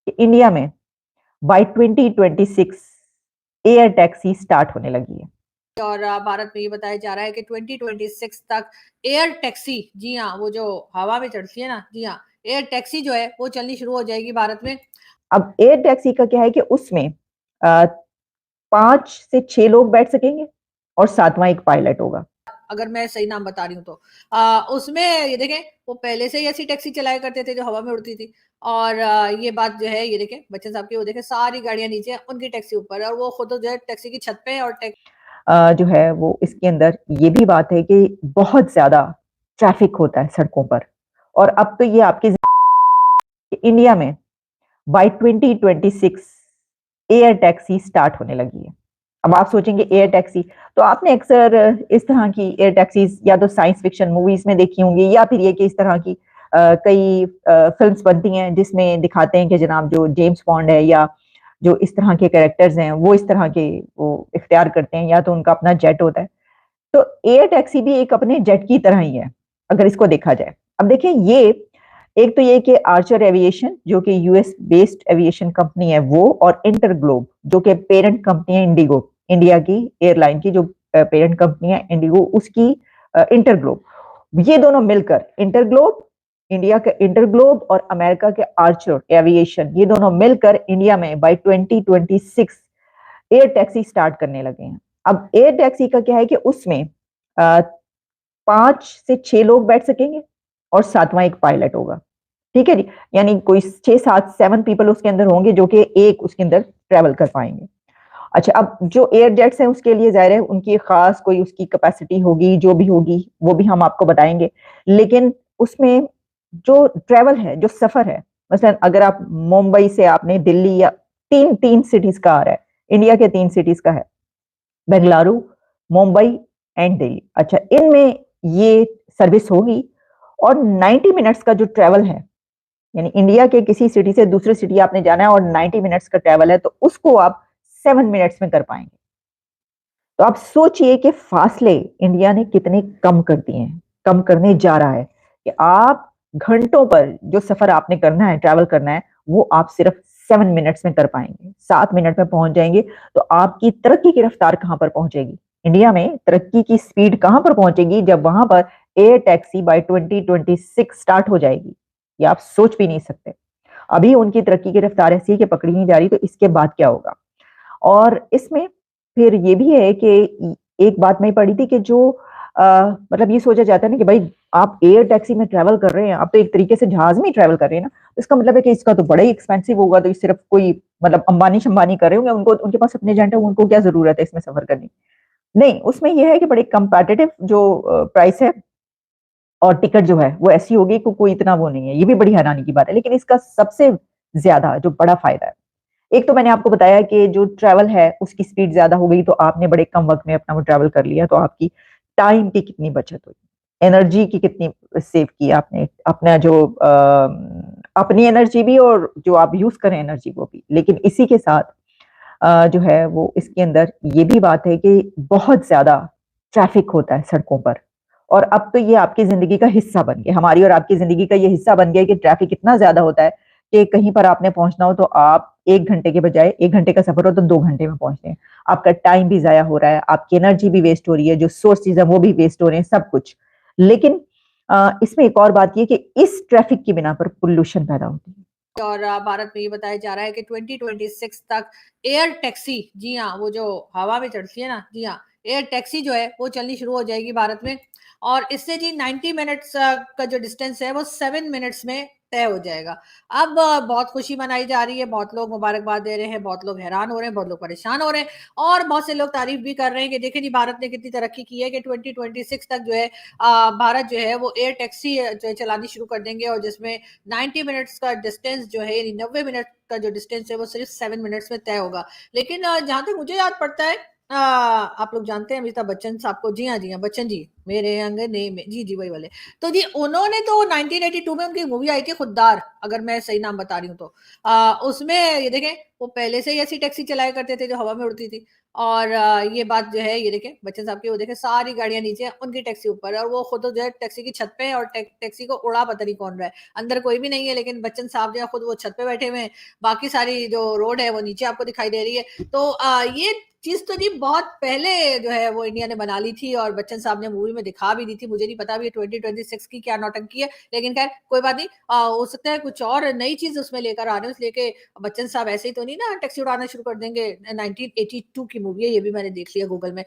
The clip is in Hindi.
कि इंडिया में बाय 2026 एयर टैक्सी स्टार्ट होने लगी है। और भारत में ये बताया जा रहा है कि 2026 तक एयर टैक्सी, जी हाँ, वो जो हवा में चढ़ती है ना, जी हाँ, एयर टैक्सी जो है वो चलनी शुरू हो जाएगी भारत में। अब एयर टैक्सी का क्या है कि उसमें 5 से 6 लोग बैठ सकेंगे और सातवां एक पायलट होगा। अगर मैं सही नाम बता रही हूँ तो उसमें ये देखें, वो पहले से ही ऐसी टैक्सी चलाया करते थे जो हवा में उड़ती थी। और ये बात जो है, ये देखें बच्चन साहब की, वो देखें सारी गाड़ियां नीचे हैं, उनकी टैक्सी ऊपर है और वो खुद जो है टैक्सी की छत पे है। और जो है वो इसके अंदर ये भी बात है कि बहुत ज्यादा ट्रैफिक होता है सड़कों पर। और अब तो ये आपकी इंडिया में बाय 2026 एयर टैक्सी स्टार्ट होने लगी है। अब आप सोचेंगे एयर टैक्सी, तो आपने अक्सर इस तरह की एयर टैक्सीज या तो साइंस फिक्शन मूवीज में देखी होंगी, या फिर ये कि इस तरह की कई फिल्म्स बनती हैं जिसमें दिखाते हैं कि जनाब जो जेम्स बॉन्ड है या जो इस तरह के कैरेक्टर्स हैं वो इस तरह के वो इख्तियार करते हैं, या तो उनका अपना जेट होता है। तो एयर टैक्सी भी एक अपने जेट की तरह ही है अगर इसको देखा जाए। अब देखिए, ये एक तो ये कि आर्चर एविएशन जो कि यूएस बेस्ड एविएशन कंपनी है वो, और इंटरग्लोब जो कि पेरेंट कंपनी है इंडिगो, इंडिया की एयरलाइन की जो पेरेंट कंपनी है इंडिगो, उसकी इंटरग्लोब, ये दोनों मिलकर इंटरग्लोब, इंडिया का इंटरग्लोब और अमेरिका के आर्चर एविएशन, ये दोनों मिलकर इंडिया में बाय 2026 एयर टैक्सी स्टार्ट करने लगे हैं। अब एयर टैक्सी का क्या है कि उसमें 5 से 6 लोग बैठ सकेंगे और सातवां एक पायलट होगा। ठीक है जी, यानी कोई 6, 7, 7 पीपल उसके अंदर होंगे जो कि एक उसके अंदर ट्रेवल कर पाएंगे। अच्छा, अब जो एयर जेट्स हैं उसके लिए जाहिर है उनकी खास कोई उसकी कैपेसिटी होगी, जो भी होगी वो भी हम आपको बताएंगे। लेकिन उसमें जो ट्रेवल है, जो सफर है, मसलन अगर आप मुंबई से आपने दिल्ली या तीन तीन सिटीज का आ रहा है, इंडिया के 3 सिटीज का है, बेंगलुरु, मुंबई एंड दिल्ली। अच्छा, इनमें ये सर्विस होगी और 90 मिनट्स का जो ट्रेवल है, यानी इंडिया के किसी सिटी से दूसरी सिटी आपने जाना है और 90 मिनट्स का ट्रेवल है, तो उसको आप 7 मिनट्स में कर पाएंगे। तो आप सोचिए कि फासले इंडिया ने कितने कम कर दिए हैं, कम करने जा रहा है कि आप घंटों पर जो सफर आपने करना है, ट्रैवल करना है, वो आप सिर्फ 7 मिनट्स में कर पाएंगे, 7 मिनट में पहुंच जाएंगे। तो आपकी तरक्की की रफ्तार कहां पर पहुंचेगी, इंडिया में तरक्की की स्पीड कहां पर पहुंचेगी जब वहां पर एयर टैक्सी बाय 2026 स्टार्ट हो जाएगी। ये आप सोच भी नहीं सकते। अभी उनकी तरक्की की रफ्तार ऐसी है कि पकड़ी नहीं जा रही, तो इसके बाद क्या होगा। और इसमें फिर ये भी है कि एक बात मैं पढ़ी थी कि जो मतलब ये सोचा जाता है ना कि भाई आप एयर टैक्सी में ट्रैवल कर रहे हैं, आप तो एक तरीके से जहाज में ही ट्रैवल कर रहे हैं ना, तो इसका मतलब है कि इसका तो बड़ा ही एक्सपेंसिव होगा। तो ये सिर्फ कोई मतलब अंबानी शंबानी कर रहे होंगे, उनको उनके पास अपने एजेंट है, उनको क्या जरूरत है इसमें सफर करने की। नहीं, उसमें यह है कि बड़े कंपेटिटिव जो प्राइस है और टिकट जो है वो ऐसी होगी कि कोई इतना वो नहीं है। ये भी बड़ी हैरानी की बात है। लेकिन इसका सबसे ज्यादा जो बड़ा फायदा है, एक तो मैंने आपको बताया कि जो ट्रैवल है उसकी स्पीड ज्यादा हो गई, तो आपने बड़े कम वक्त में अपना वो ट्रैवल कर लिया, तो आपकी टाइम की कितनी बचत हुई, एनर्जी की कितनी सेव की आपने, अपना जो अपनी एनर्जी भी और जो आप यूज करें एनर्जी वो भी। लेकिन इसी के साथ जो है वो इसके अंदर ये भी बात है कि बहुत ज्यादा ट्रैफिक होता है सड़कों पर। और अब तो ये आपकी जिंदगी का हिस्सा बन गया, हमारी और आपकी जिंदगी का ये हिस्सा बन गया कि ट्रैफिक इतना ज्यादा होता है कि कहीं पर आपने पहुंचना हो तो आप 1 घंटे के बजाय 1 घंटे का सफर हो तो 2 घंटे में पहुंचते हैं। आपका टाइम भी जाया हो रहा है, आपकी एनर्जी भी वेस्ट हो रही है, जो सोर्सेज है वो भी वेस्ट हो रहे हैं, सब कुछ। लेकिन इसमें एक और बात ये कि इस ट्रैफिक की बिना पर पोल्यूशन पैदा होती है। और भारत में ये बताया जा रहा है कि 2026 तक एयर टैक्सी, जी हाँ, वो जो हवा में चढ़ती है ना, जी हाँ, एयर टैक्सी जो है वो चलनी शुरू हो जाएगी भारत में। और इससे जी 90 मिनट्स का जो डिस्टेंस है वो 7 मिनट्स में तय हो जाएगा। अब बहुत खुशी मनाई जा रही है, बहुत लोग मुबारकबाद दे रहे हैं, बहुत लोग हैरान हो रहे हैं, बहुत लोग परेशान हो रहे हैं और बहुत से लोग तारीफ भी कर रहे हैं कि देखिए जी भारत ने कितनी तरक्की की है कि 2026 तक जो है भारत जो है वो एयर टैक्सी जो है चलानी शुरू कर देंगे और जिसमें 90 मिनट्स का डिस्टेंस जो है, यानी 90 मिनट का जो डिस्टेंस है वो सिर्फ 7 मिनट्स में तय होगा। लेकिन जहां तक मुझे याद पड़ता है आप लोग जानते हैं अमिताभ बच्चन साहब को? जी हाँ, बच्चन जी, मेरे अंगने में, जी वही वाले। तो जी उन्होंने तो 1982 में उनकी मूवी आई थी खुद्दार, अगर मैं सही नाम बता रही हूँ तो। उसमें ये देखें, वो पहले से ही ऐसी टैक्सी चलाया करते थे जो हवा में उड़ती थी। और ये बात जो है, ये देखें बच्चन साहब की, वो देखें सारी गाड़ियां नीचे, उनकी टैक्सी ऊपर है, और वो खुद जो है टैक्सी की छत पे है, और टैक्सी को उड़ा पता नहीं कौन रहा है। अंदर कोई भी नहीं है, लेकिन बच्चन साहब जो है खुद वो छत पे बैठे हुए हैं, बाकी सारी जो रोड है वो नीचे आपको दिखाई दे रही है। तो ये चीज तो जी बहुत पहले जो है वो इंडिया ने बना ली थी, और बच्चन साहब ने मूवी में दिखा भी दी थी। मुझे नहीं पता अभी 2026 की क्या नौटंकी है, लेकिन खैर कोई बात नहीं। हो सकता है कुछ और नई चीज उसमें लेकर आ रहे हो, इसलिए कि बच्चन साहब ऐसे ही तो नहीं ना टैक्सी उड़ाना शुरू कर देंगे। 1982 की मूवी है, ये भी मैंने देख लिया गूगल में।